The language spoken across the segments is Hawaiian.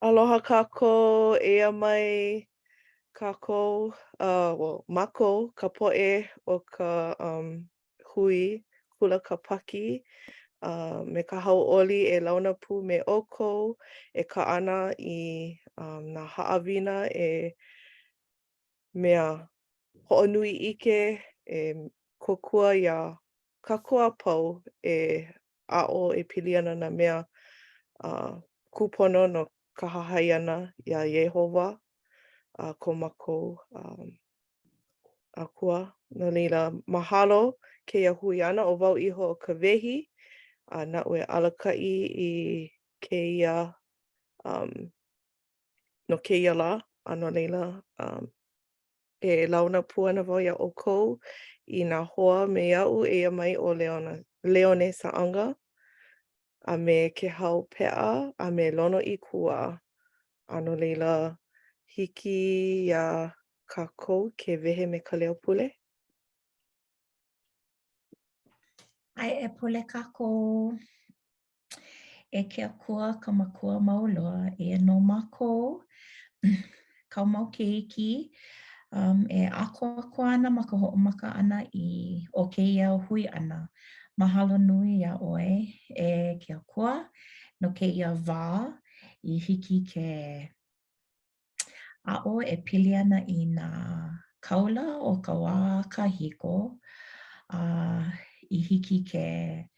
Aloha kākou, ea mai kākou, mako ka poʻe o ka hui Kula Kāpaki, me ka hauʻoli e launa pū me ʻoukou, e kaʻana i nā haʻawina e mea hoʻonui ʻike, e kōkua iā kākua apau e aʻo e pili ana nā mea kūpono no ka hahai ʻana iā Iehova. Ko mākou akua. No leila, mahalo kēia hui ʻana o wau iho o ka wehi. Naʻu e alakaʻi i kēia no kēia lā. No leila, e launa pū ana wau iā ʻoukou i nā hoa me iaʻu eia mai o Leone Saʻanga. A me ke hau peʻa, a me lono i kua. No leila, hiki iā kākou ke wehe me ka leo pule. Ai e pule kākou. E ke akua ka makua mau loa e no mākou. Kau mau ke iki. E ako ana ma ka hoʻomaka ʻana o kēia hui ʻana. Mahalo nui iā ʻoe e ke akua no kēia wā I hiki ke aʻo e pili ana I nā kaula o ka wā kahiko. I hiki ke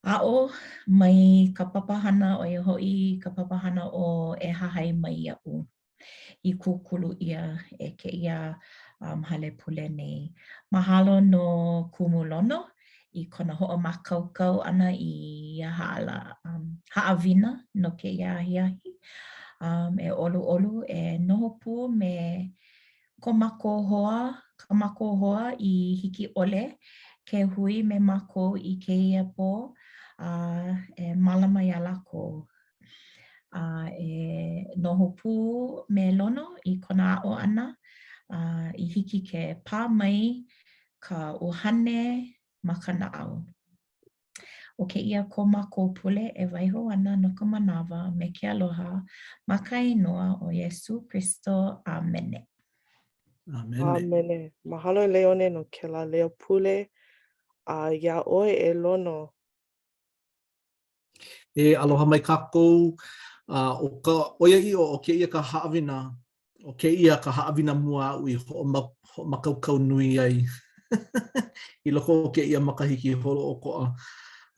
aʻo mai ka papahana ʻoia hoʻi ka papahana o e hahai mai iaʻu. I kūkulu ʻia e kēia hale pule nei. Mahalo no kumulono I kona hoʻomākaukau ʻana I haʻawina no kēia ahiahi. E ʻoluʻolu e noho pū me ko mākou hoa, ka mākou hoa I hiki ʻole ke hui me mākou I kēia pō. E mālama iā lākou. E noho pū me lono I kona aʻo ʻana I hiki ke pā mai ka ʻuhane ma ka naʻau. O kēia ko mākou pule e waiho ana no ka manawa me ke aloha ma ka inoa o Iesu Kristo. Amene. Amene. Mahalo e Leone no kēlā leo pule. Iā ʻoe e lono. E aloha mai kākou. O ka ʻoiaʻiʻo o kēia ka haʻawina, o kēia ka haʻawina mua aʻu I hoʻomakaukau nui ai. I loko o kēia makahiki holoʻokoʻa.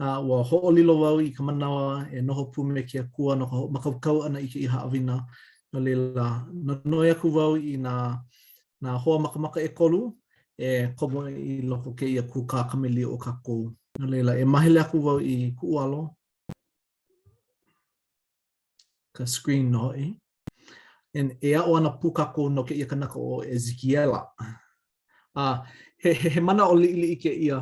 Ua hoʻolilo wau I ka manawa e noho pū me ke akua no ka hoʻomakaukau ʻana I kēia haʻawina. No leila, nonoi aku wau I nā hoa makamaka ʻekolu e komo I loko kēia kūkā kameli o kākou. No leila, e mahele aku wau I kuʻualo. Ka screen no hoʻi. E aʻo ana pū kākou no kēia kanaka o Ezekiʻela. He mana o liʻiliʻi kēia.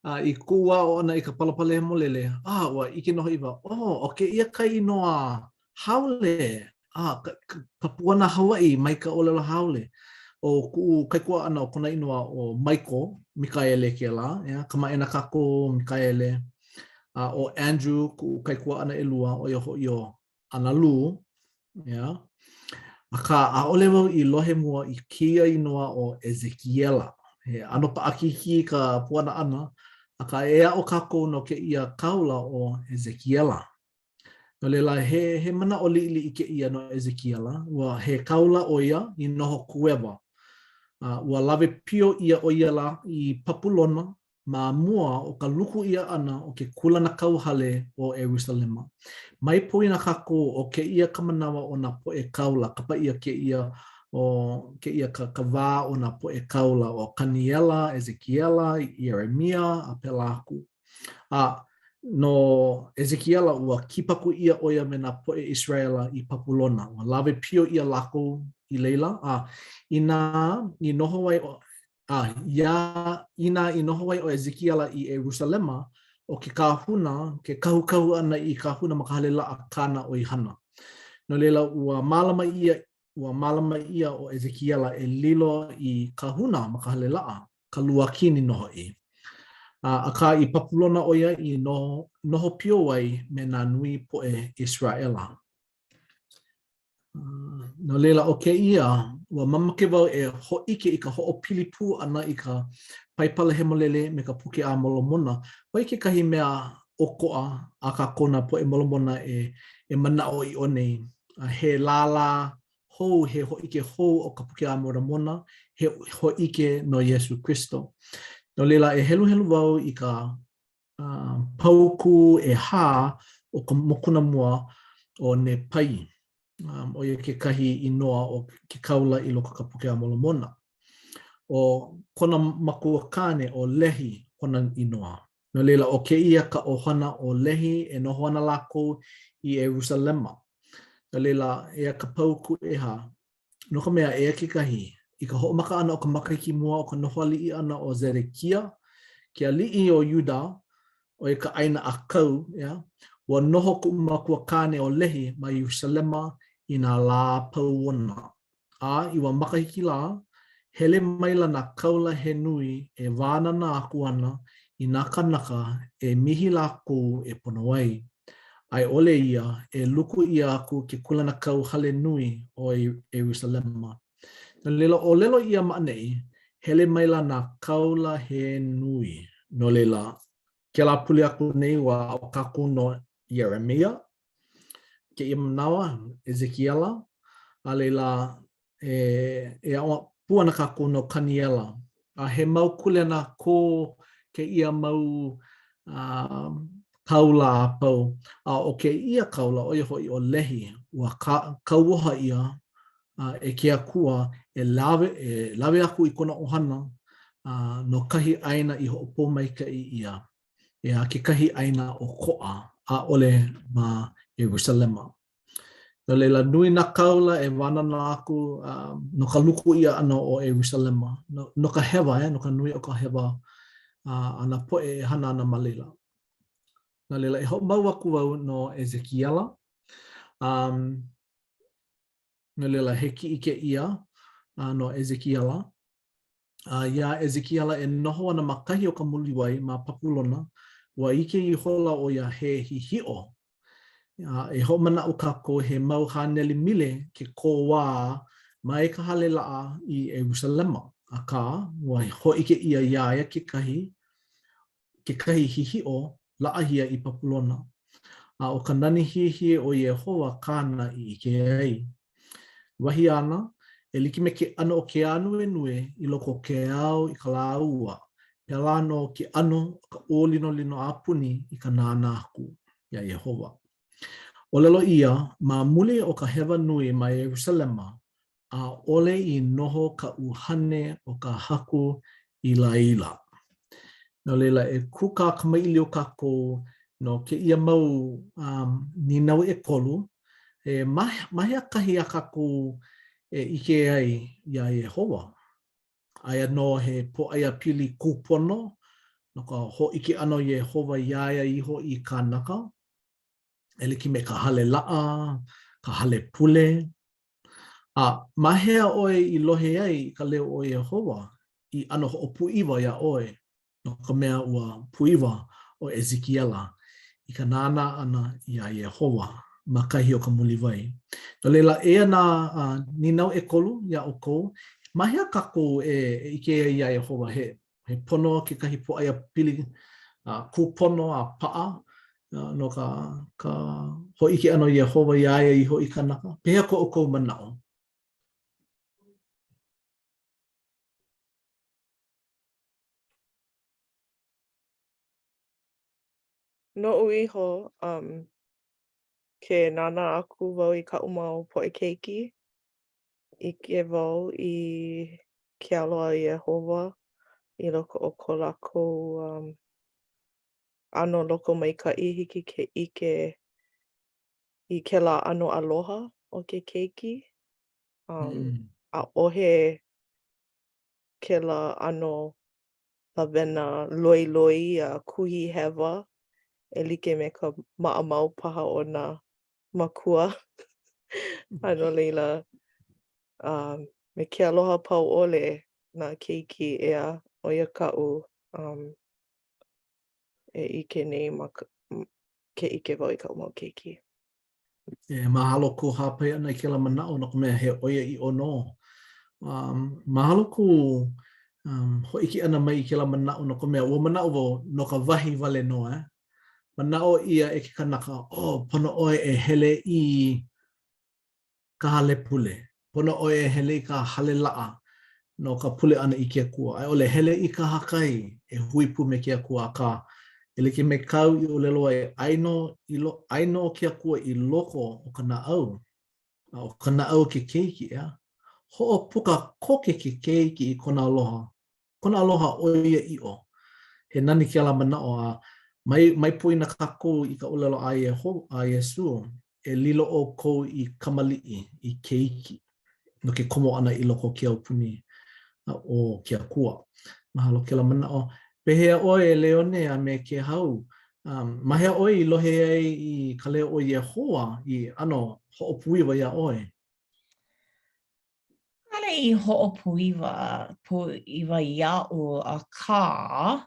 I kuʻuao ana I ka palapale molele. Ua ʻike noho iwa. O kēia kai inoa haole. Ka puana Hawaii mai ka ʻolelo haole. O kuʻu kaikua ana o kona inoa o Michael, Mikaele kēlā. Kamaʻena kākou Mikaele. O Andrew, kuʻu kaikua ana ʻelua o ia hoʻi o Analu, Aka ʻaʻole wau I lohe mua I kēia inoa o Ezekiʻela. He ʻano paʻakiki ka puana ʻana, aka e aʻo kākou no kēia kaula o Ezekiʻela. No leila, he mana o liʻiliʻi kēia no Ezekiʻela. Ua he kaula o ia I noho kuewa. Ua lawe pio ia o ia la I papulona ma mua o ka luku ia ana o ke kulana kauhale o Jerusalema. Mai poina kākou o kēia ka manawa o nā poʻe kaula, ka paia kēia o kēia ka wā o nā poʻe kaula o Kaniela, Ezekiʻela, Ieremia, a pēlā aku. No Ezekiʻela ua kipaku ia o ia me nā poʻe Israela I papulona. Ua lawe pio ia lākou I leila. I noho wai o I noho wai o Ezekiʻela I Jerusalema o ke kāhuna, ke kahukahu ana I kāhuna makahalela kāna o I hana. No leila ua mālama ia o Ezekiʻela e lilo I kāhuna makahalela ka luakini noho I. Aka I papulona o ia I noho pio wai me nā nui poʻe Israela. No leila o ke ia, ua mamake wau e ho'ike I ka ho'opili pū ana I ka paipala hemolele me ka puke a molomona. Wai ke kahi mea oko'a a ka kona po e molomona e mana'o I o nei. He lala hou, he ho'ike hou o ka puke a molomona, he ho'ike no Iesu Kristo. No leila e helu helu wau I ka pauku e hā o ka mokuna mua o ne pai. O ia ke kahi inoa o ke kaula I loko ka puke a molomona. O kona makuakane o lehi kona inoa. No leila o ke ia ka ohana o lehi e noho ana lākou I Jerusalema. No leila ea ka pauku e hā. No ka mea ea ke kahi. I ka ho'omaka ana o ka makahiki mua o ka noho ali'i ana o Zedekia. Ke ali'i o Yuda o ia ka aina a kau. Ua noho ku makuakane o lehi ma Jerusalema I nā lā pauona. I wa makahiki la, hele maila nā kaula he nui e wānana aku ana I nā kanaka e mihi lākou e pono ai. Ai ole ia e luku ia aku ke kula na kau hale nui o Jerusalema. No leila o lelo ia maanei, hele maila nā kaula he nui. No leila, ke la puli aku nei wa o kaku no Yeremia, ke ia manawa, Ezekiʻela, a leila e awa puana kaku no Kaniela. He mau kulena ko ke ia mau kaula a pau. O ke ia kaula o ia hoi o lehi, ua kauoha ia e ke akua e lawe aku I kona ohana no kahi aina I ho'opo maika I ia. Ke kahi aina o ko'a a ole ma Jerusalema. No leila nui na kaula e wanana aku no ka luku ia ana o Jerusalema. No ka hewa, no ka nui o ka hewa ana poe e hana ana ma leila. No leila e ho'omau aku wau no Ezekiela. No leila he ki ike ia no Ezekiela. Ia Ezekiela e noho ana makahi o ka muliwai ma papulona. Ua ike I hola o ia he hihi'o. E ho'omana o kako he mau haneli mile ke kōwā mai ka hale la'a I Jerusalema. Aka, ua ho'ike ia iaia ke kahi hihi'o la'ahia I papulona. O ka nani hihie o Yehowa kāna I ike ai. Wahi ana, e like me ke ano o ke anu e nue I loko ke au I ka lā ua. Pela no ke ano ka ōlino lino apuni I ka nāna aku, ia Yehowa. O lelo ia, ma muli o ka hewa nui ma Jerusalema, a ole I noho ka uhane o ka haku I laila. No leila e kuka ka maili o kako no ke ia mau ninau e kolu, e mahea kahi a kako e ike ai ia Yehowa. Aia no he po aia pili kupono, no ka ho ike ano Yehowa iaia iho I kānaka. E liki me ka hale la'a, ka hale pule. Mahea oe I lohe ai ka leo o Yehowa, I ano ho o puiwa ia oe, no ka mea ua puiwa o Ezekiela, I ka nāna ana ia Yehowa, ma kahi o ka muliwai. No leila ea nā ninau e kolu ia o kou, mahea kako e ike ia Yehowa he pono ke kahi po aia pili kupono a pa'a, no ka ho ike ano Yehowa iaia iho I kanaka. Pehea ko o kou manao. No'u iho, ke nana aku wau I ka'u mau po'e keiki. Ike wau I ke aloha Yehowa I loko o ko lākou ano loko maika'i hiki ke ike I kēlā ano aloha o ke keiki. A ohe kēlā ano lawena loiloi a kuhi hewa e like me ka ma'amau paha o nā makua. No leila, me ke aloha pau ʻole nā keiki ʻea ʻo ia kaʻu e ike nei ma ke ike wau I kaʻu mau keiki. Mahalo ko hapai ana I kēla mana'o no ka mea he oia I ono. Mahalo ko ho'iki ana mai I kēla mana'o no ka mea ua mana'o wau no ka wahi wale noa. Mana'o ia e ke kanaka, pono oe e hele I ka hale pule. Pono oe e hele I ka hale la'a no ka pule ana I kia kua. Ai ole hele I ka hakai e huipu me kia kua a ka. E like me kau I o lelo ai aino o kia kua I loko o ka na'au. O ka na'au ke keiki ea. Ho'o puka koke ke keiki I kona aloha. Kona aloha oia i'o. He nani ke ala mana'o a mai pui na kākou I ka olelo a Iesu e lilo o kou I kamali'i I keiki. No ke komo ana I loko ke au puni o kia kua. Mahalo ke la mana'o. Pehea oe e leone a me ke hau. Mahea oe I lohe ai I ka leo o Yehoa I ano ho'opuiwa ia oe. Ale I ho'opuiwa ia'u a ka.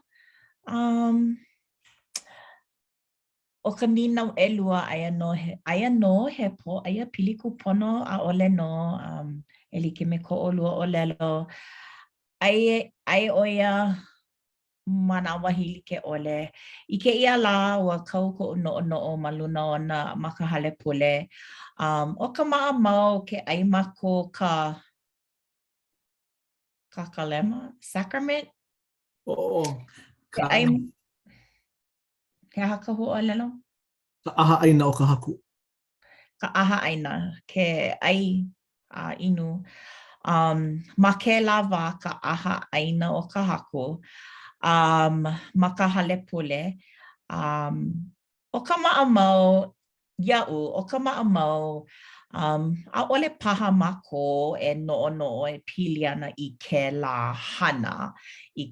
O ka ninau ʻelua aia no he po aia piliku pono a ole no e like me ko ʻolua ʻolelo. Ai oia manawa hi like ʻole. I kēia lā ua kau ko noʻonoʻo ma luna ona ma ka hale pule. O ka maʻamau ke ʻai mako ka kalema, sacrament? Ke ʻai ke haka hoʻolelo? Ka aha aina o ka haku. Ka aha aina, ke ʻai inu. Ma ke lava ka aha aina o ka haku. Ma ka hale pule. O ka maʻamau, ia'u, o ka maʻamau, ʻaʻole paha mako e noʻonoʻo e pili ana I ke lā hana I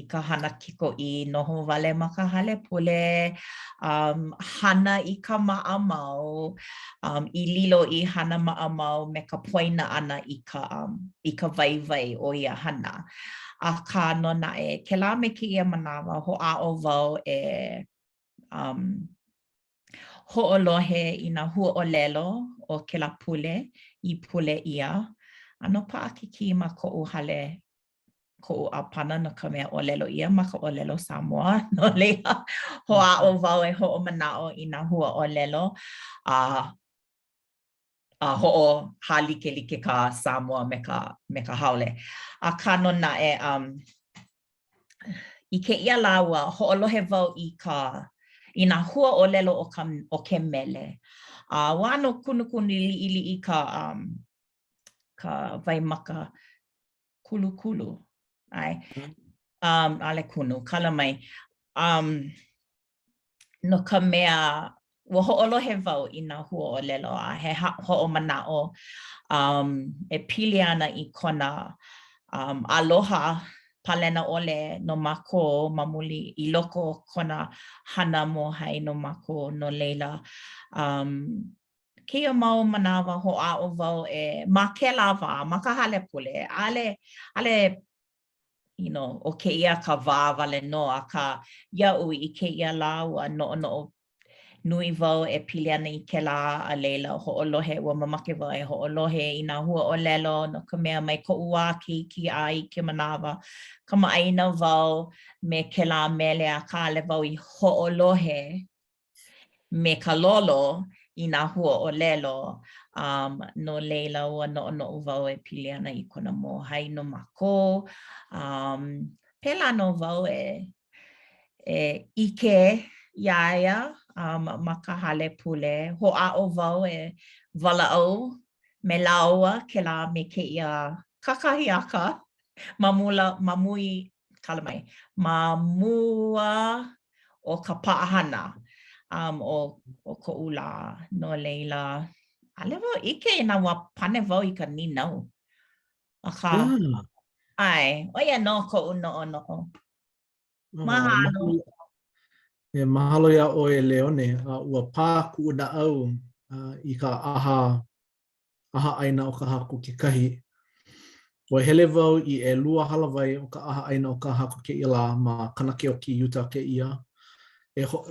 ka hana kikoʻī noho wale ma ka hale pule, hana I ka maʻamau, I lilo I hana maʻamau me ka poina ana I ka waiwai o ia hana. Ka no naʻe, kēlā me kēia manawa hoʻaʻo wau e hoʻolohe I nā huaʻolelo o kēlā pule, I pule ia. No paʻakiki ma koʻu hale, koʻu ʻāpana no ka mea ʻōlelo ia ma ka ʻōlelo Samoa. No leila, hoʻaʻo wau e hoʻomanaʻo I nā huaʻolelo. Hoʻo hālikelike ka Samoa me ka haole. Ka no naʻe, I kēia lā ua hoʻolohe wau I nā huaʻolelo o ke mele. Ua ano kunukunu liʻiliʻi ka waimaka kulukulu. Ai. Ale kunu, kala mai. No ka mea, ua hoʻolohe wau I nā huaʻolelo a he hoʻomanaʻo e pili ana I kona aloha palena ʻole no mākou ma muli I loko kona hana mōhai no mākou no leila. Keia mau manawa hoʻaʻo wau e ma ke lava, ma ka hale pule, ale o keia ka wā wale no a ka ia'u I keia lā ua noʻonoʻo nui wau e pili ana I ke lā a leila hoʻolohe, ua mamake wau e hoʻolohe I nā huaʻolelo no ka mea mai koʻu wā keiki a I ke manawa. Kamaʻaina wau me ke lā mele a kāle wau I hoʻolohe me ka lolo I nā huaʻolelo. No leila ua noʻonoʻo wau e pili ana I kona mōhai no mākou. Pēlā no wau e ike iaia ma ka hale pule. Hoʻaʻo wau e walaʻau me laua kēlā me kēia kakahi aka ma mua o ka paʻahana o koʻu lā. No leila, ale wau ike I nā ua pane wau I ka ninau. Ai, oia no koʻu noʻonoʻo. Mahalo. Mahalo ia ʻoe Leone. Ua pā kuʻu naʻau I ka aha ʻaina o ka haku kekahi. Ua hele wau I lua halawai o ka aha ʻaina o ka haku kēia lā ma Kanake o ki Utah kēia.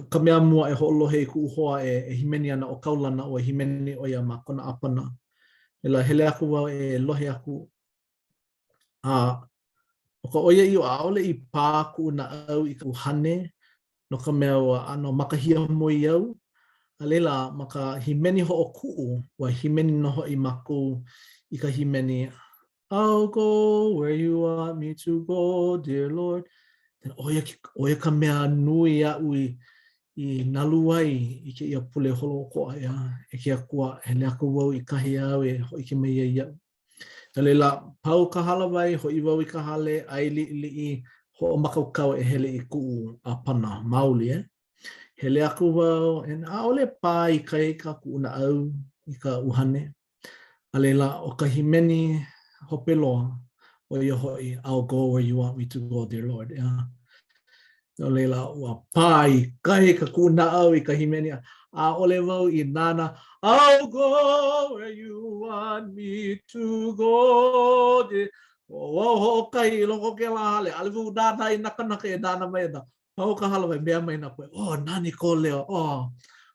ka mea mua e ho'olohe i ku hoa e himeni ana o kaulana o himeni o ia ma kona apana. Ela hele aku wau e lohe aku. O ka oia i o aole i pā ku na au i ka uhane no ka mea wa ano makahia moi au. A leila ma ka himeni ho o ku'u wa himeni noho i maku i ka himeni I'll go where you want me to go, dear Lord. Then oia ka mea nui a'u i nalu ai i ke ia pule holo koa ia e ke akua hele aku wau i kahi au e hoi ke meia iau. Na leila pau ka halawai ho i wau i ka hale ai li ho o makaukau e hele i ku'u a pana mauli Hele aku wau e aole pā i kai ka ku'u na au i ka uhane. A leila o ka himeni hopeloa o ia hoi I'll go where you want me to go, dear Lord. No leila ua pā i kai ka ku'u na au i ka himeni a ole wau i nana I'll go where you want me to go. Wau ho kai i loko ke la hale. Ale wau nana i naka e nana mai na. Pau ka hala mai mea mai na koe. Nani ko leo.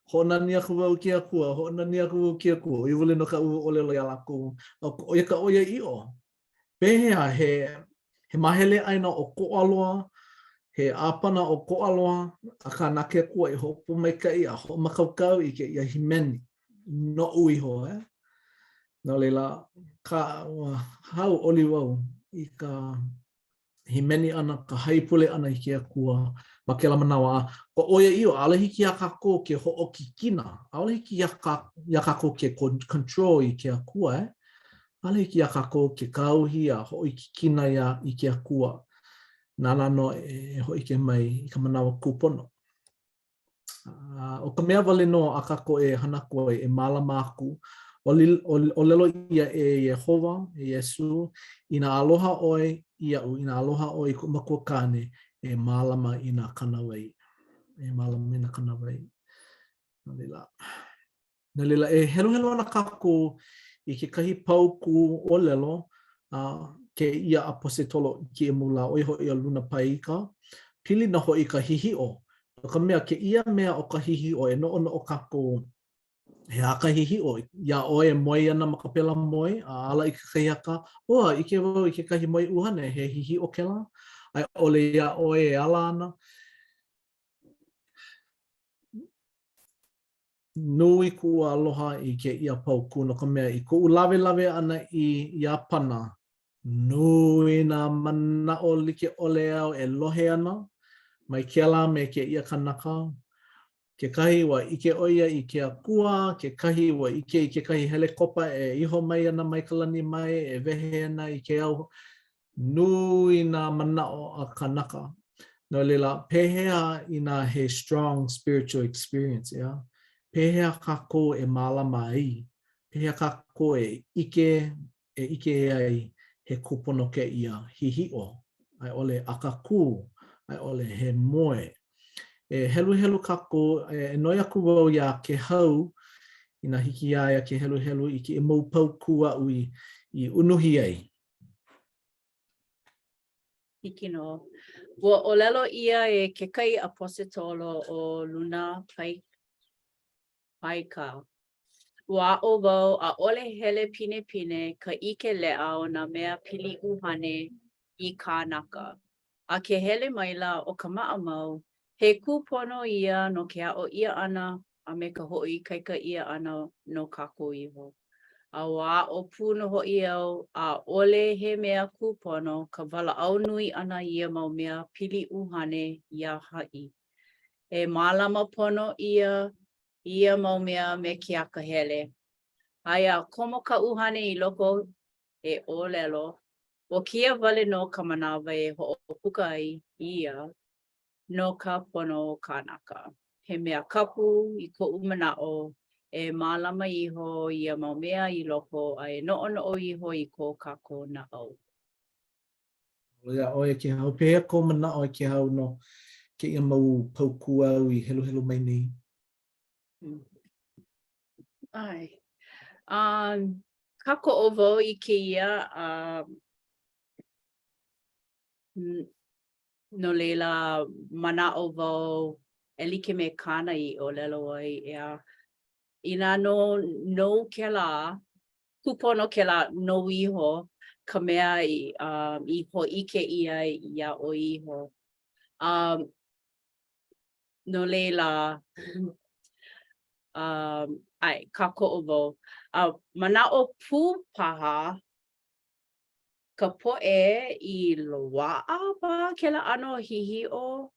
Ho nani aku wau ki akua. Ho nani aku wau ki akua. I wale no ka ua ole lo ia laku. O ka oia i o. Pehea he mahele aina o ko'aloa. He apana o ko'aloa. A ka nake kua i hopu mai ka ia. Ho makaukau i ke ia himeni. No ui ho No leila ka hau oli wau i ka himeni ana ka haipule ana i ke akua ma ke la manawa ko oia i o ala hiki a kako ke ho'okikina ala hiki a kako ke control i ke akua ala hiki a kako ke kauhi a ho'okikina ia i ke akua nana no e hoi ke mai i ka manawa kupono o ka mea wale no a kako e hana koe e malama aku o lelo ia e Yehova, e Yesu, ina aloha oi ia'u, ina aloha oi ku makua kane e malama ina kanawai. E malama ina kanawai. Na lila e helo ana kako i ke kahi pauku o lelo ke ia a posetolo ki e mula oi hoi a luna paika. Pili na hoi ka hihi'o. Ka mea ke ia mea o ka hihi'o e no o kako he aka hihi'o, ia oe moi ana ma ka pela moi, a ala i ka kahiaka, i ke wau i ke kahi moi uhane, he hihi'o ke la, ai ole ia oe e ala ana. Nui ku aloha i ke ia pauku no ka mea, i ku lawe ana i Iapana, nui na mana o like ole au e lohe ana, mai ke la me ke ia kanaka, ke kahi wa ike oia i ke akua, ke kahi wa ike i ke kahi helekopa e iho mai ana mai kalani mai, e wehe ana i ke au nui na mana'o a kanaka. No leila, pehea ina he strong spiritual experience, yeah? Pehea kako e malama ai. Pehea kako e ike ai he kupono ke ia hihi'o. Ai ole akaku, ai ole he moe. E helu kako e noi aku wau ia ke hau ina hiki ia ke helu i ke mau pau kua ui i unuhi ai. Hiki no. Ua olelo ia e ke kai a posetolo o luna paika. Ua o wau a ole hele pine ka ike lea o na mea pili uhane i kānaka. A ke hele maila o ka maʻamau he kūpono ia no ke a'o ia ana a me ka ho'i kaika ia ana no kākou iho. A wā o pū no ho'i au a ole he mea kūpono ka wala'au nui ana ia mau mea pili uhane ia ha'i. E mālama pono ia mau mea me ke aka hele. Aia komo ka uhane i loko e ōlelo. O kia wale no ka manawa e ho'opuka ai ia. No ka pono kānaka. He mea kapu i ko'u mana'o e mālama iho ia mau mea i loko a e no'ono'o iho i ko kākou na'au. Ia oe ke hau. Pehea ko mana'o e ke hau no ke ia mau paukua au i helu mai nei. Ai. Kako o wau i ke ia no leila mana'o wau like me kana I olelo ai ea. Ina no kela, kupono kela no iho, ka mea I ho'ike ia ia o iho. No leila, ai, ka ko'ovo. Mana'o pū paha, ka po'e I loa'a ba kela ano hihi'o.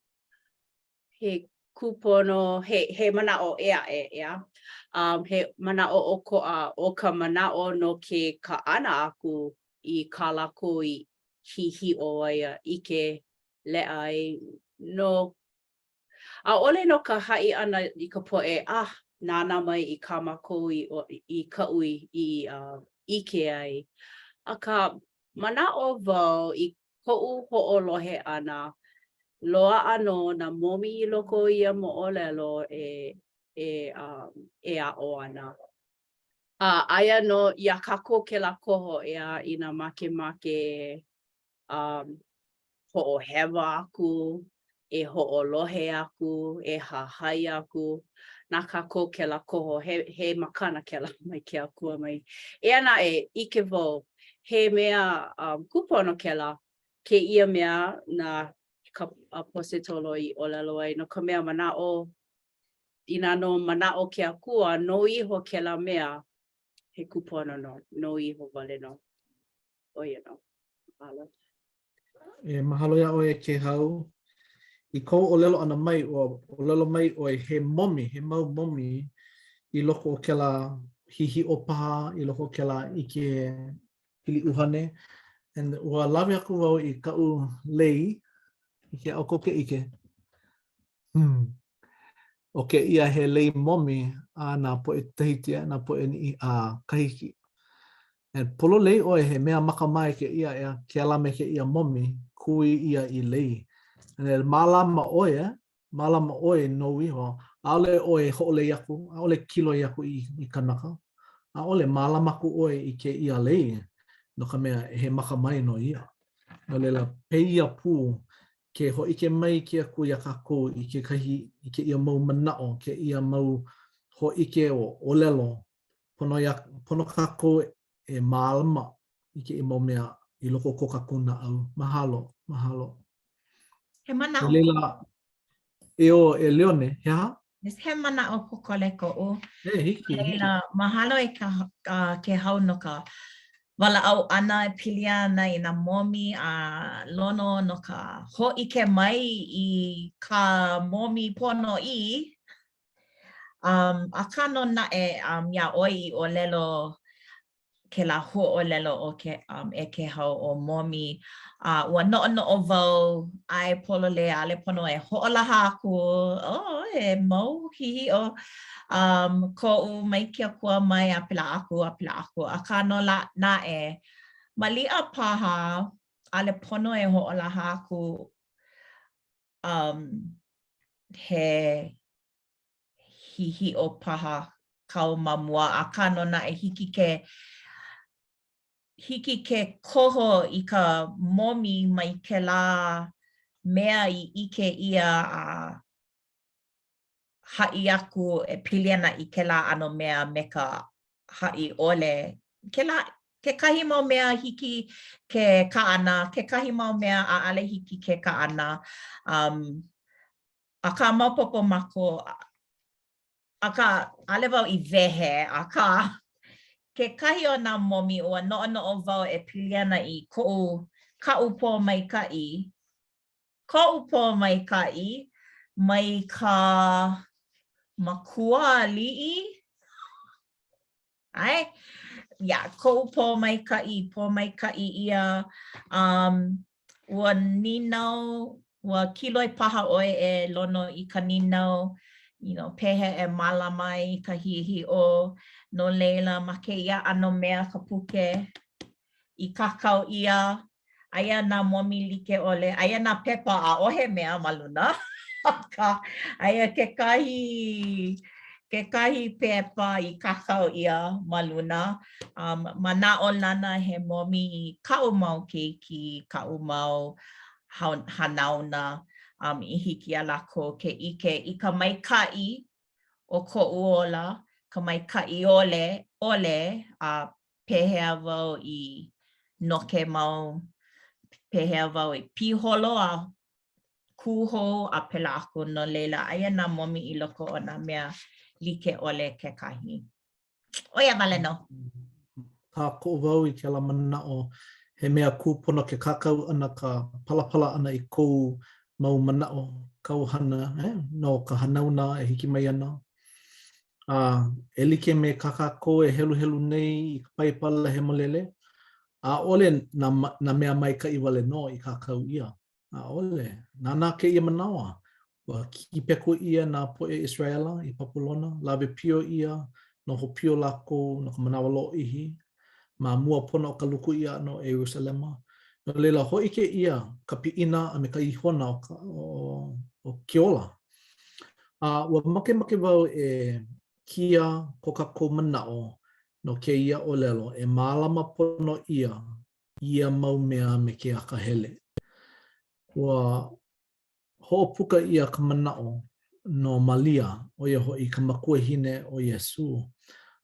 He kupono, he mana'o ea ea. He mana'o o ko'a o ka mana'o no ke ka'ana aku I ka lako I hihi'o ai ike le'a ai no. ʻAʻole no ka haʻi ʻana I ka poʻe, nāna mai I ka mākou I ka'u I ʻike ai. Akā manaʻo wau I koʻu hoʻolohe ʻana, loaʻa no nā momi I loko o ia moʻolelo e aʻo ana. Aia no ia kākou ke lākoho ea I nā makemake hoʻohewa aku, e hoʻolohe aku, e hahai aku, nā kākou ke lākoho, he makana ke la mai ke akua mai. Ea naʻe, ike wau, he mea kupono ke la, ke ia mea nā ka positolo I ʻolelo ai, no ka mea manaʻo, ina no manaʻo ke akua, no iho ke la mea, he kupono no iho wale no. Oia no. Mahalo. Mahalo ia ʻoe ke hau. I kou ʻolelo ana mai, ʻolelo mai ʻoe he momi, he mau momi I loko o kela hihiʻo paha, I loko o kela ike pili uhane. And ua lawe aku wau I ka'u lei, I ke au koke ike. O ke ia he lei momi a nā poʻe tahitia, nā poʻe ni a kahiki. And polo lei ʻoe he mea makamai ke ia ea ke ala me ke ia momi, kui ia I lei. And mālama ʻoe no iho, ʻaʻole ʻoe hoʻolei aku, ʻaʻole kilo aku I kanaka. ʻAʻole mālama aku ʻoe I ke ia lei, no ka mea he makamai no ia. No leila peia pū, ke hoʻike mai ke aku ia kākou I ke kahi, I ke ia mau manaʻo, ke ia mau hoʻike o ʻolelo, pono kākou e mālama I ke ia mau mea I loko ko kākou na au. Mahalo, mahalo. He mana No o leila, e Leone, he aha? he mana o kokole ko'u. Hiki. Leila, mahalo ke hau no ka walaʻau ʻana e pili ana I nā momi a lono no ka hoʻike mai I ka momi ponoʻi. Akā no naʻe iaʻoe I ʻōlelo kēlā hoʻolelo o ke hau o momi. Ua noʻonoʻo wau ai polole ale pono e hoʻolaha aku. E mau hihiʻo. Koʻu mai ke akua mai a pila aku. Akā no naʻe, maliʻa paha ale pono e hoʻolaha aku he hihiʻo paha kau ma mua. Akā no naʻe hiki ke koho I ka momi mai kēlā mea I ike ia a haʻi aku e pili ana I kēlā ano mea me ka haʻi ʻole. Kekahi mau mea hiki ke kaʻana, kekahi mau mea ʻaʻale hiki ke kaʻana. Akā maopopo mākou, akā ʻaʻole wau I wehe, akā kekahi o nā momi ua noʻonoʻo wau e pili ana I kaʻu pō maikaʻi. Koʻu pō maikaʻi mai ka makua aliʻi. Koʻu pō maikaʻi ia. Ua ninau, ua kiloi paha ʻoe e lono I ka ninau. Pehe e mālama I ka hihiʻo. No leila ma kēia ʻano mea ka puke I kākau ia. Aia nā momi like ʻole. Aia nā pepa ʻaʻohe mea ma luna. Aia kekahi pepa I kākau ia ma luna. Manaʻo lana he momi I kaʻu mau keiki, kaʻu mau hanauna. I hiki a lako ke ike I ka maikai o ko'u ola, ka maikai ole pehea wau I noke mau, pehea wau I piholo a kuho a pela aku no leila aia nā momi I loko o nā mea like ole kekahi. Oia wale no. Ka ko'u wau I ke la mana'o he mea kūpono ke kākau ana ka palapala ana I kou mau mana'o kauhana no ka hanauna e hiki mai ana. E like me ka kākou e helu helu nei I ka paipala he molele. Ole na mea mai ka I wale no I kākau ia. Ole, nana ke ia manawa. Wa ki peko ia na poe Israela I Papulona. Lawe pio ia, no ho pio lako, no ka manawa lo ihi. Ma mua pona o ka luku ia no Jerusalema. No leila hoi ke ia ka piina a me ka ihona o Keola. Wa make wau e kia ko ka ko manao no ke ia o lelo e mālama pono ia mau mea me ke aka hele. Wa ho'opuka ia ka manao no Malia o ia hoi ka makua hine o Yesu.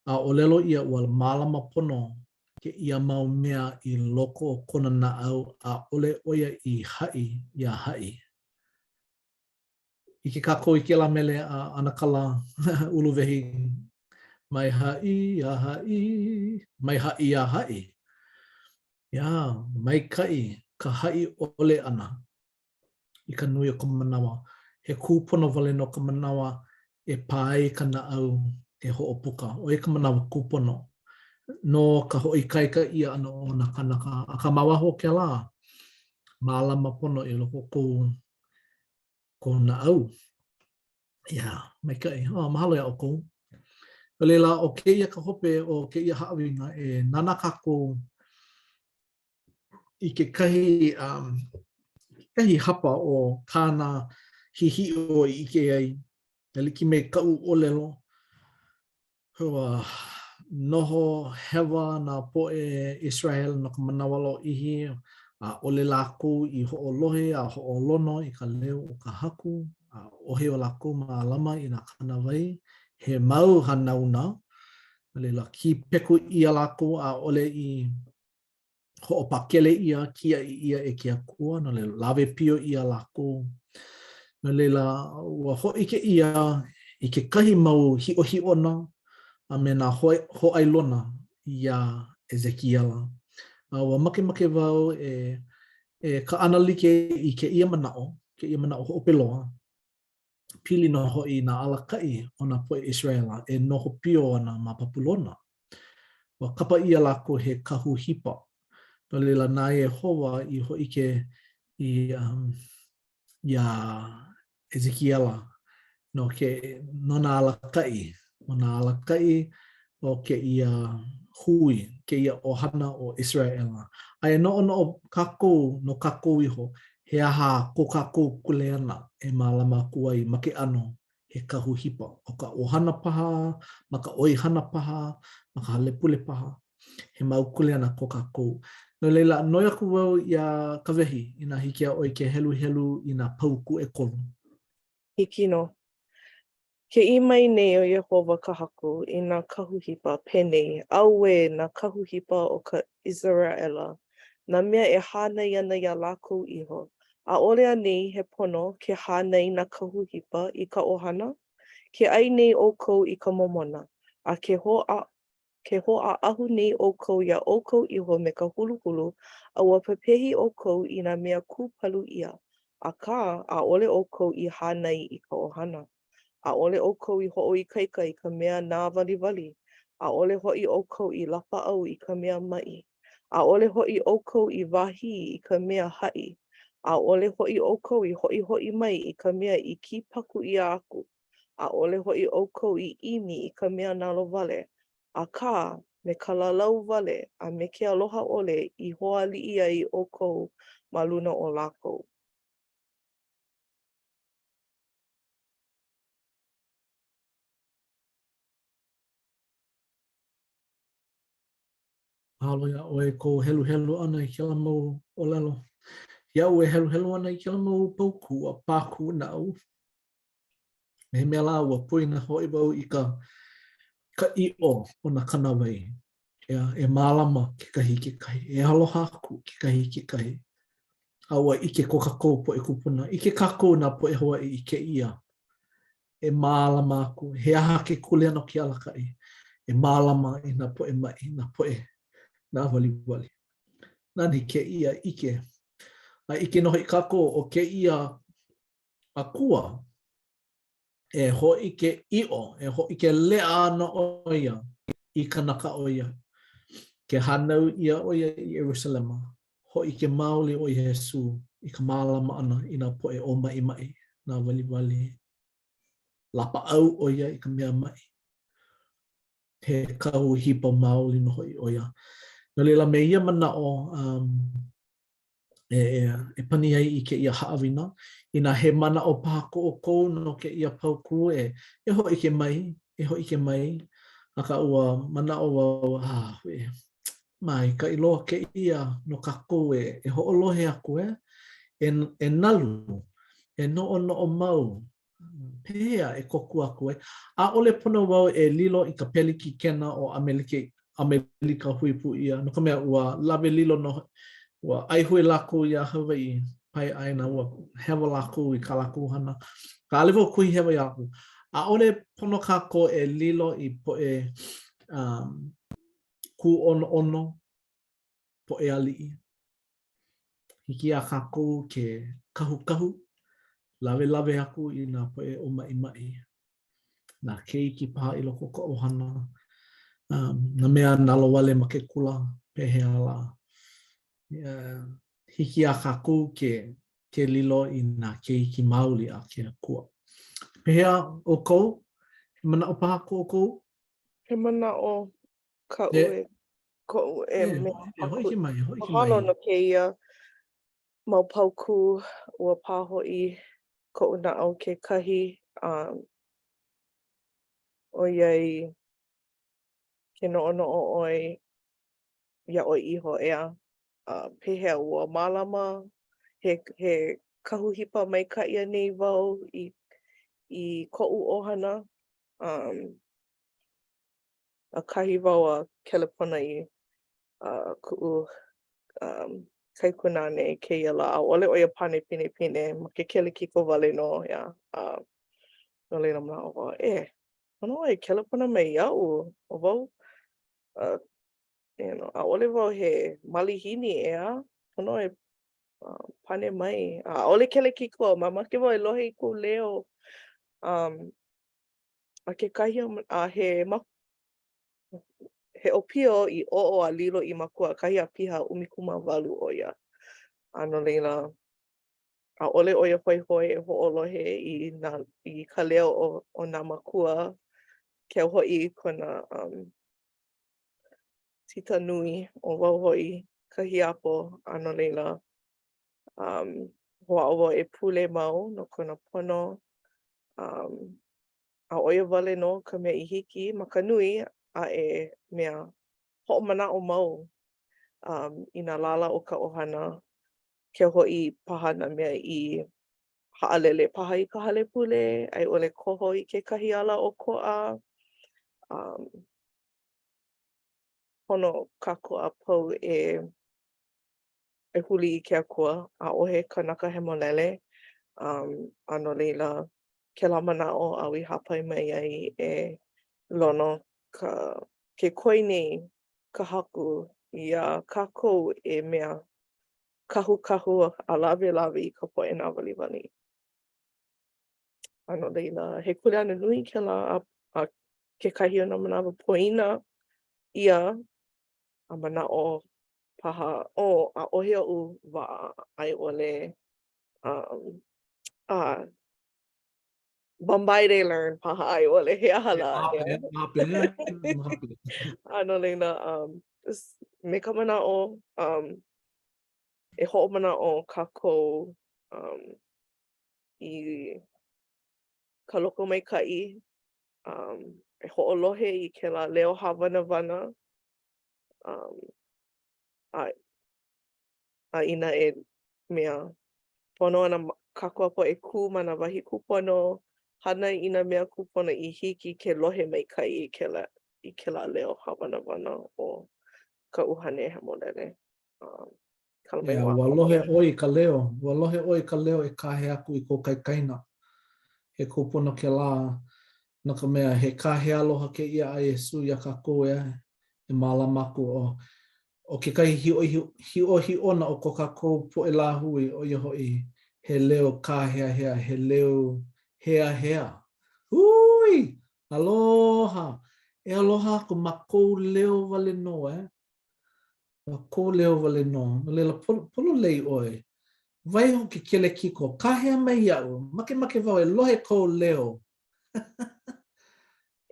O lelo ia ua mālama pono ke ia mau mea I loko o kona naau a ole oia I hai ia hai. I ke kākou I ke la mele a anakala uluwehi. Mai hai ia hai, mai hai ia hai. Ia, mai kai ka hai ole ana. I ka nui o ka manawa. He kūpono wale no ka manawa e pai ka naau e ho'opuka. O e ka manawa kūpono. No ka hoi kaika ia ana o na kanaka. A ka mawaho ke la, mālama pono I loko ko naau. Ia, mai kai. Mahalo ia o kou. O leila, o ke ia ka hope o ke ia haawinga e nana kako I ke kahi hapa o kāna hihi o I ike ai. E liki me kau o lelo. Hua noho hewa na poe Israel no ka manawa lo ihi. A ole lako I ho'olohe a ho'olono I ka leo o ka haku. A ohe o lako mālama I nā kanawai. He mau hanauna. Leila ki peku ia lako a ole I ho'opakele ia kia I ia e ke akua. No leila lawe pio ia lako. No leila ua hoi ke ia I ke kahi mau hi'o-hi'ona. A me nā ho'ailona ia Ezekiʻela. Ua make wau e ka ana like I ke ia mana'o ho'opeloa. Pili no hoi nā alakai o nā poe Israela e noho pio ana ma Papulona. Ua kapa ia lako he kahu hipa. No leila nā Yehova I hoi ke ia Ezekiʻela no nā alakai. O nā alakai o ke ia hui, ke ia ohana o Israela. Ai no kākou no kākou iho, he aha ko kākou kule ana e mālama kuai make ano he kahu hipa. O ka ohana paha, ma ka oihana paha, ma ka hale pule paha. He mau kule ana ko kākou. No leila, noi aku wau ia ka wehi, I nā hiki a oi ke helu I nā pauku e kolu. Hiki no. Ke I mai nei o Yehova ka haku I nā kahuhipa penei, aue nā kahuhipa o ka Ezekiʻela. Nā mea e hānai ana ia lākou iho. A ole a nei he pono ke hānai nā kahuhipa I ka ohana. Ke ai nei ʻoukou I ka momona. A ke hoʻaahu nei ʻoukou ia ʻoukou iho me ka huluhulu, a ua pepehi ʻoukou I nā mea kūpalu ia. Akā, a ole ʻoukou I hānai I ka ohana. A ole ʻoukou I hoʻoikaika I ka mea nā waliwali. A ole hoʻi ʻoukou I lapa au I ka mea maʻi. A ole hoʻi ʻoukou I wahi I ka mea haʻi. A ole hoʻi ʻoukou I hoʻi mai I ka mea I kipaku ʻia aku. A ole hoʻi ʻoukou I ʻimi I ka mea nalo wale. Akā, me ka lalau wale a me ke aloha ole I hoʻaliʻi ai ʻoukou ma luna o lākou. Mahalo ia ʻoe ko helu ana I ke la mau o lelo. Ia ue helu ana I kela mau pauku a pāku na au. Me mea la ua puina hoi wau I ka i'o o na kanawai. E mālama ke kahi. E aloha aku ke kahi. Aua ike ko kakou po e kupuna. Ike kakou na po e hoa I ke ia. E mālama aku. He aha ke kule ano ki alakai. E mālama I na po e mai. Na po e na wali. Nani ke ia ike. A ike noho I kakou o ke ia a kua. E hoi ke i'o. E hoi ke lea ana o ia. I kanaka o ia. Ke hanau ia o ia I Jerusalema. Hoi ke maoli o Yesu. I ka mālama ana I na po e o mai. Na wali. Lapa au o ia I ka mea mai. He kau hipa maoli no hoi o ia. No leila me ia mana o e pani ai I ke ia haawina. Ina he mana o pāko o kou no ke ia pauku e hoi ke mai. E hoi ke mai. Aka ua mana o wau mai ka iloa ke ia no kako e ho'olohe aku e nalu. E no'o mau. Pea e koku aku A ole pono wau e lilo I ka peliki kena o Amerika huipu ia. No ka mea ua lawe lilo no ua aihui laku ia Hawaii. Pai aina ua hewa laku I ka laku hana. Ka alewa kui hewa I aku. A ole pono kako e lilo I po e ku ono po e ali'i. Hiki a kako ke kahu. Lawe aku I nā po e o mai. Nā keiki paha I loko ka ohana. Na mea nalo wale ma ke kula pehea la. Hiki a kako ke lilo I nā keiki mauli a ke kua. Pehea o kou? He mana o paha ko o kou? He mana o ka ue. Ko me hoi ki mai. Mahalo no ke ia mau pauku ua pāho'i ko una au ke kahi o iai ke no'o oi ia oi iho ea pehea ua mālama he kahu hipa maikaʻia nei wau I koʻu ʻohana a kahi wau a kelepona I kuʻu kaikunane kēia la ʻaʻole ʻo ia pane pinepine ma ke kelekiko wale no ia no leila manaʻo wau ono ai kelepona mai iaʻu o wau ʻaʻole wau he malihini ea ono ai pane mai ʻaʻole kelekiko mamake wau e lohe I kou leo a kekahi he opio I o'o a lilo I makua kahi a piha 'umikumawalu ʻo ia no leila ʻaʻole ʻo ia hoihoi e hoʻolohe I ka leo o nā makua ke au hoʻi kona tita nui o wau hoʻi ka hiapo no leila hoʻaʻo wau e pule mau no kona pono a ʻo ia wale no ka mea I hiki ma ka nui mea hoʻomanaʻo mau I nā lala o ka ʻohana ke hoʻi paha nā mea I haʻalele paha I ka hale pule a I ʻole koho I kekahi ala o koʻa pono kako a pau e huli I ke akua ʻaʻohe kanaka hemolele no leila kēlā manaʻo au I hapai mai ai e lono ke koi nei ka haku ia kākou mea kahu a lawe I ka poʻe nā waliwali. No leila he kuleana nui kēlā a kekahi o nā manawa poina ia a manaʻo paha ʻaʻohe oʻu waʻa a I ʻole Bombay they learn paha a I ʻole he aha la no leila me ka manaʻo e hoʻomanaʻo kākou I ka loko maikaʻi e hoʻolohe I kēlā leo hāwanawana a ina mea. Pono ana kākua po e kū mana wahi kūpono, hana I nā mea kūpono I hiki ke lohe mai kai I kēlā leo hawana o ka uhane he molele. Kalamai wā Walohe oi ka leo. Walohe oi ka leo e kahe aku I ko kaikaina. He kūpono ke lā. No ka mea he kahe aloha ke ia a Iesu ia kākou e mālama aku o ke kai hi ona o ko kākou po e lā hui o ia hoi he leo kāhea he leo hea. Hui! Aloha! E aloha ko makou leo wale no Makou leo wale no. No lela polo lei oi. Vai ho ke kele kiko. Kāhea mai iau. Make wau e lohe kou leo.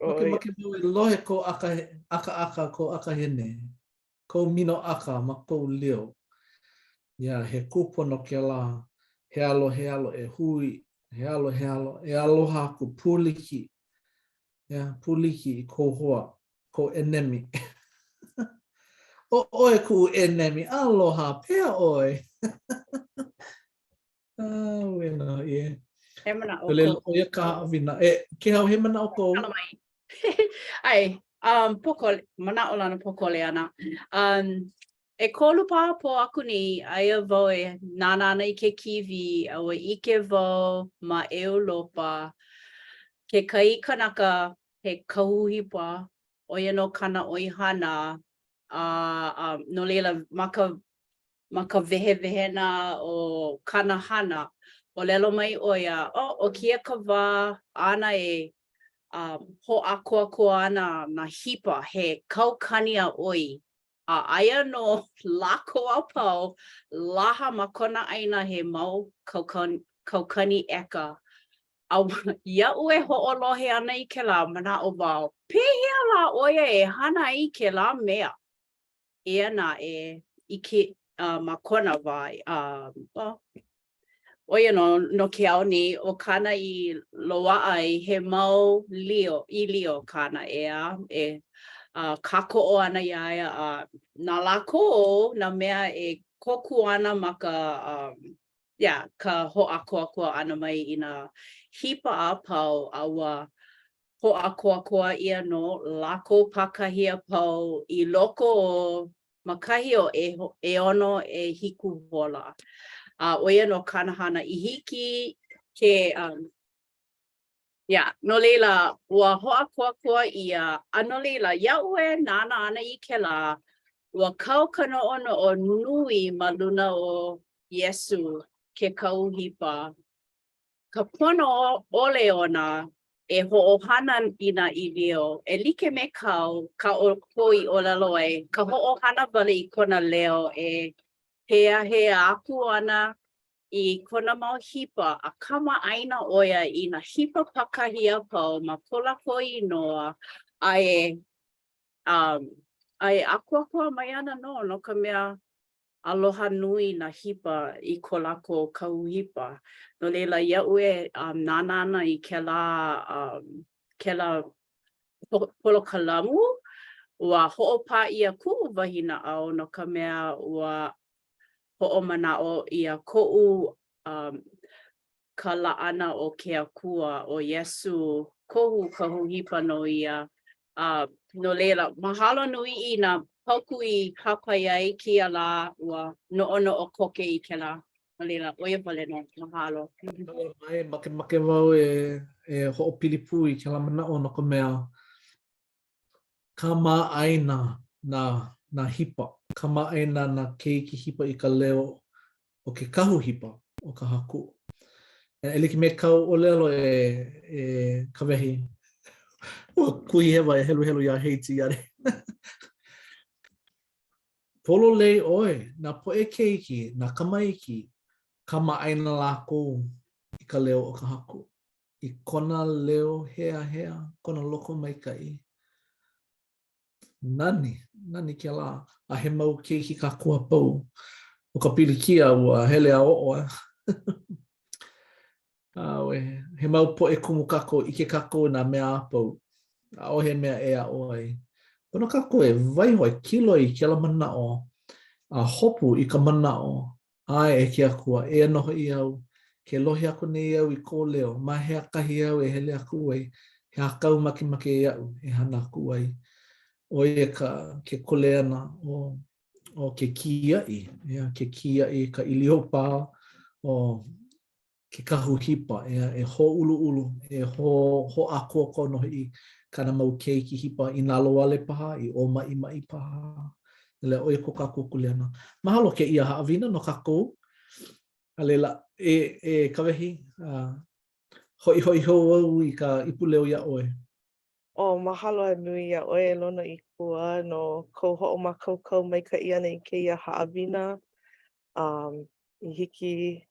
Make wau e lohe kou aka ko aka hene. Kou mino aka makou leo. Ia, he kūpono ke lā. He alo e hui. He alo. E aloha aku puliki. Ia, puliki I kou hoa. Kou enemi. Oe ku enemi. Aloha. Pea oe. Wena, yeah. He mana o Pele ko. oia ka awina. Ke hau he mana o kou? Kalamai. Ai, pokole, mana o lana pokole ana. E kolu pā po aku ni, aia wau e nānana I ke kiwi, au e ike wau ma lopa. Ke kai kanaka he kauhipa, oia no kana oihana, no leila maka vehevehena o kana hana, o lelo mai oia, o kia ka wā ana e ho akoa ana na hipa he kaukani a oi. Aia no lako a pau, laha makona aina he mau kaukani eka. Iau e ho'olohe ana I ke la mana o wau. Pehea la oia e hana I ke la mea. Ia na e Ike makona wai. Oia no ke au ni o kana I loa ai he mau lio kana ea e kako o ana iaia na lako na mea e koku ana ma ka ka ho'akoakoa ana mai I na hipa a pau aua ho'akoakoa ia no lako pakahia pau I loko o makahi o e ono e hiku hola. Oia no kanahana I hiki ke no leila ua ho'akoakoa ia no leila iau e nana ana I ke la ua kau kana ono o nui ma luna o Iesu ke kauhipa. Ka pono ole ona e ho'ohana I na ilio e like me kau ka o koi o lalo e ka ho'ohana wale I kona leo e he aku ana I kona mau hipa a kama aina oia I na hipa pakahia pau ma pola koi noa ai akua mai ana no ka mea aloha nui na hipa I ko lako kauhipa. No leila iau e nana ana I kela polo kalamu ua ho'opa ia ku'u wahina au no ka mea ua ho'omana'o ia ko'u ka la'ana o ke akua o Iesu kohu kahuhipa no ia. No leila mahalo nui I na pauku I hapai ai kia la ua no'o koke I ke la. No leila oia wale no mahalo. Mai make wau e ho'opilipu I ke la mana'o no ka mea ka ma'aina na hipa. Ka ma'aina na keiki hipa I ka leo o ke kahu hipa o ka haku. E like me kau o lelo e ka wehi. Ua kui hewa e helu ia heiti are. Polo lei oe, na poe keiki, na kamaiki, ka ma'aina lako I ka leo o ka haku. I kona leo hea, kona loko maikai. Nani ke la. A he mau keiki ka kua pau. O ka pilikia ua hele a o'o. He mau poe kumu kako, ike kako na mea apau. A o he mea e a oi. Pono kako e waihoe kilo I ke la mana'o. A hopu I ka mana'o. Ai e ke akua, e anoho I au, ke lohi aku nei au I ko leo, ma he akahi au e hele aku ai, he akau maki maki e au, e hana aku ai. O e ke kole ana o ke kiai, ke kiai ka iliopa o ke kahu hipa, e ho ulu ulu, e ho akua kono I kana mau keiki hipa I nā loale paha, I o mai mai paha. Ele o e ko kako kuleana. Mahalo ke ia haawina no kako. Alela e kawehi hoi hoi ho au I ka ipuleo ia oe. O mahalo e nui ia oe lona I kua no kou hoʻomakaukau mai ka ia nei kēia haʻawina. I hiki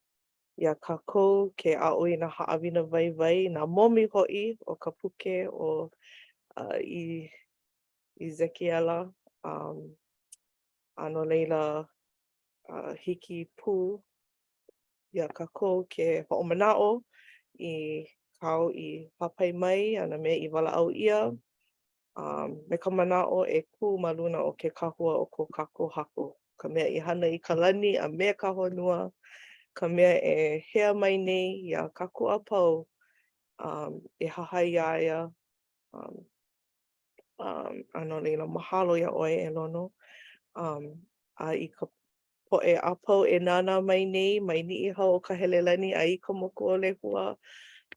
ia kākou ke aʻo I nā haʻawina waiwai, nā momi hoʻi o ka puke o I Ezekiʻela. Ano leila hiki pū ia kākou ke hoʻomanaʻo I kau I papai mai, ana me I walaʻau ia. Me ka manaʻo e kū ma luna o ke kahua o ko kākou haku. Ka mea I hana I ka lani a me ka honua, ka mea e hea mai nei ia kākou a pau e hahai ia ia. Ano leila mahalo ia ʻoe e lono. A I ka poʻe a pau e nānā mai nei, mai niʻi hau o ka helelani a I ka moku o lehua.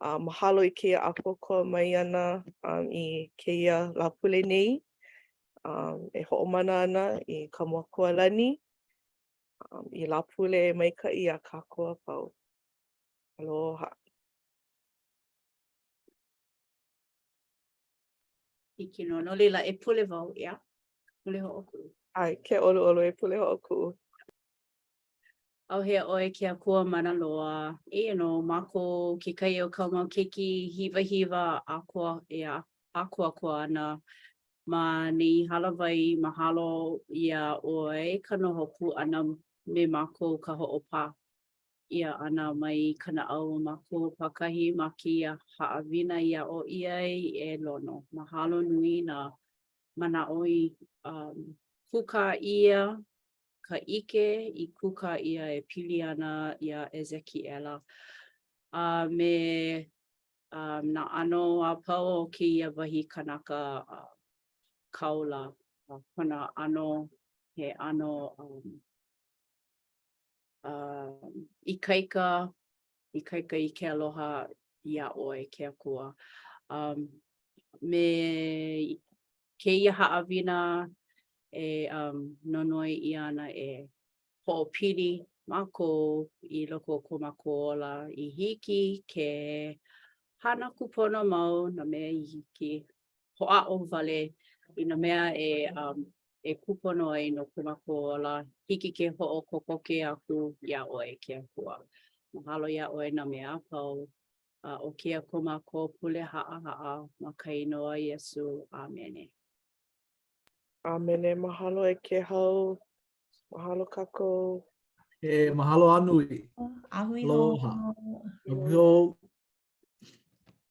Mahalo I kēia akoko mai ana I kēia la pule nei. E hoʻomana ana I ka mokualani. I la pule e maikaʻi a kākou a pau. Aloha. Hiki no leila e pule wau, ia. Pule hoʻokuʻu. Ai, ke ʻoluʻolu e pule hoʻokuʻu. Au hea ʻoe ke akua mana loa. No, mako ke kai o ka mau keiki hiwa hiwa akua ia akua kua ana. Ma ni halawai mahalo ia ʻoe ka noho pū ana me mako ka hoʻopā. Ia ana mai ka naʻau mako pakahi ma kia haʻawina ia o ia e lono. Mahalo nui na manaʻo I kuka ia ka ʻike I kuka ia e pili ana ia Ezekiʻela. Me na ʻano a pau o kēia wahi kanaka kaula. Kona ʻano, he ʻano ikaika I ke aloha ia ʻoe ke akua. Me kēia haʻawina e nonoi I ana e hoʻopili mako I loko o ko mako ola I hiki ke hana kupona mau na mea I hiki hoʻaʻo wale I na mea e kupono ai no ko mako ola hiki ke hoʻokokoke aku ia ʻoe ke akua. Mahalo ia ʻoe na mea a pau o kia ko mako pule haʻahaʻa ma ka inoa Iesu. Amene. Amene, mahalo e ke hau. Mahalo kākou. E mahalo anu I. Ahui ho. Aloha. Ahui ho.